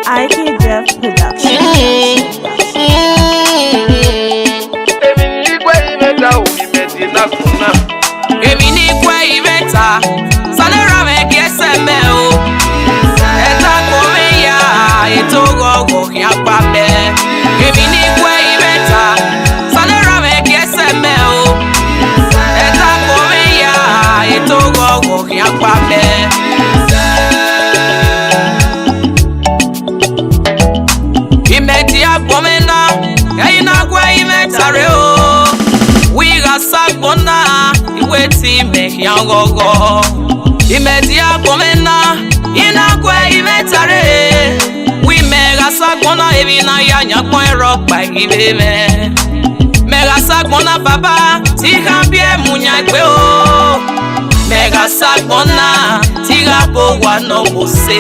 IK Jeff Production. Èmi ní kwe ìmẹ́ta, sanera me kiese me o. Eta kome ya, eto gogo ki akpabe. Èmi ní kwe ìmẹ́ta, sanera me kiese me o. Eta kome ya, eto gogo ki akpabe. Imeti akpomena, eina kwe ìmẹ́ta re o. Sagbona iweti me yangogo imedi akomena inakwe imetare we mega sagbona ebina yanya kon ropa ibeme mega sagbona baba ti kan bie munya gbe o mega sagbona ti ga bo wa no mo se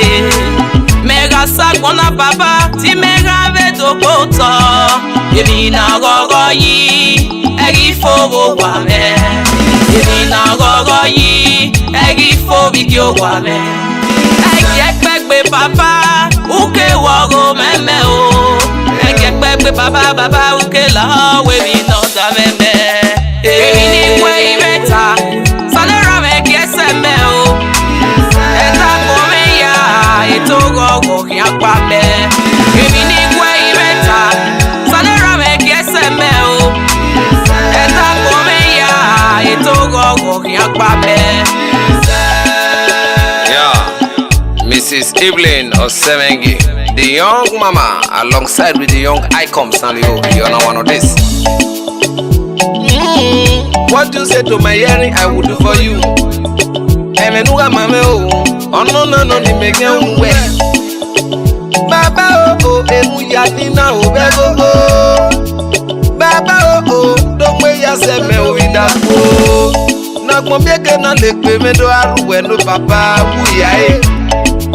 mega sagbona baba ti mega vedo poto ebina gogo yi egi fogo wame Emi na gogo yi egi fobi ki o wame Egi ekpegbe papa uke wogo meme o Egi ekpegbe baba uke la we mi no da meme Emi ni kwe imeta sanera me kiese me o Eta kome ya eto gogo ki akpabe Emi ni kwe imeta sanera me kiese me o Yeah, Mrs. Evelyn Osemengi, the young mama, alongside with the young icon Sanlio. You're not one of this. What you say to my hearing, I will do for you. Emenuga mame oh no ni mege unwe. Baba oh emu ya nina obego oh. Baba oh dongwe ya seme oidako. Nagbonbeke na lekpe me do aruwe no papa wuyae.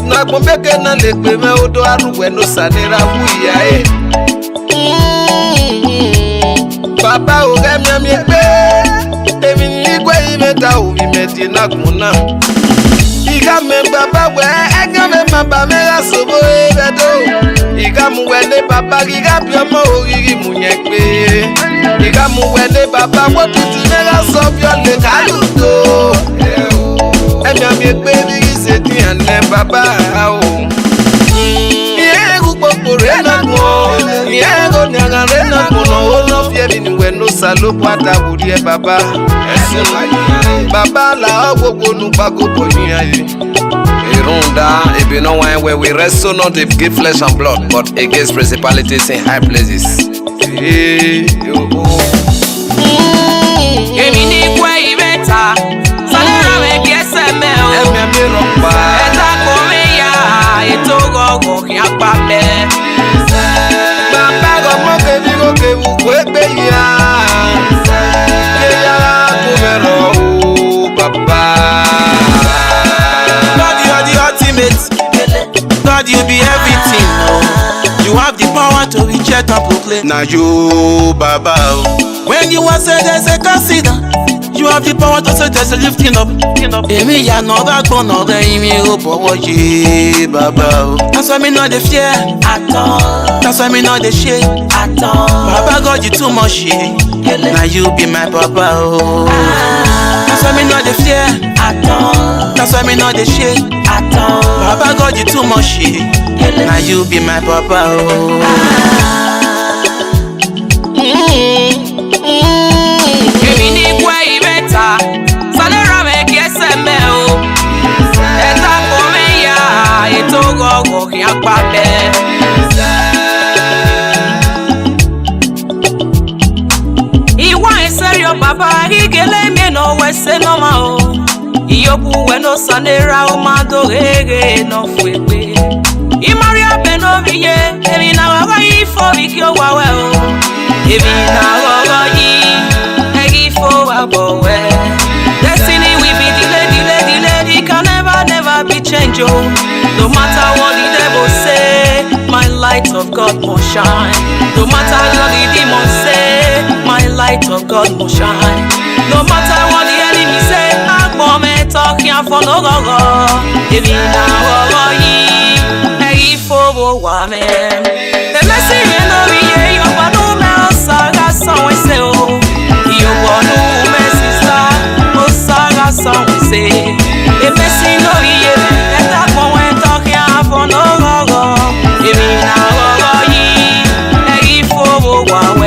Nagbonbeke na lekpe me odo aruwe no sanera wuyae. Papa o gemya mi pe. Emi ni gwe imeta o mi meti nagbona. Iga me baba we ega me maba me asobo ebedo. Iga mu wele papa iga biomo oriri munyekpe. Iga mu wele papa wotutu me asobio le kaluto. Emi ami ekpe bigi seti ane baba o. Iego popore na mo. Iego nyanga rena kuno ono fie mi we no salo kwata buri e baba. Baba la ogogo nu bagogo ni aye. Irunda, if you know why where we wrestle not against flesh and blood, but against principalities in high places. Emi ni kwe imeta, sanera me kiese me o. Eta kome ya, eto gogo ki akpabe. Baba go mo ke bi go ke bu kwe pe ya. Ke ya kumero o baba. God, you be everything, oh. You have the power to reject and proclaim. Now you, Baba. When you are said there's a consider, you have the power to say there's a lifting up. Emi ya no backbone, no the imi obo ye, Baba. That's why me not the fear at all. That's why me not the shame at all. Baba God, you too much shame. Now you be my Papa, oh. That's why me not the fear at all. That's why me not the shame at all. Baba God, you too much shit. Now you be my Papa, oh. Emi ni kwe imeta, sanera me kiese me o. Eta kome ya, eto gogo ki akpabe. Iwa serio baba, igele me no wese no ma o. Iyoku we no sanera o mado gege no fuegbe. Imaria beno biye, emi na wawa ifo biki o wawe o. Emi na wawa yi, egi fo wabowe. Destiny will be delayed, it can never be changed oh. No matter what the devil say, my light of God must shine. No matter what the demons say, my light of God must shine. No matter what the enemy say, I'm talking for no go. If you now ifo wa me. The mercy you know we yo wanu me osaga sanwe se o. Yo wanu me sister osaga sanwe se. The mercy no ye eta kon we talk ya for no go. Emi na go yi ifo wa.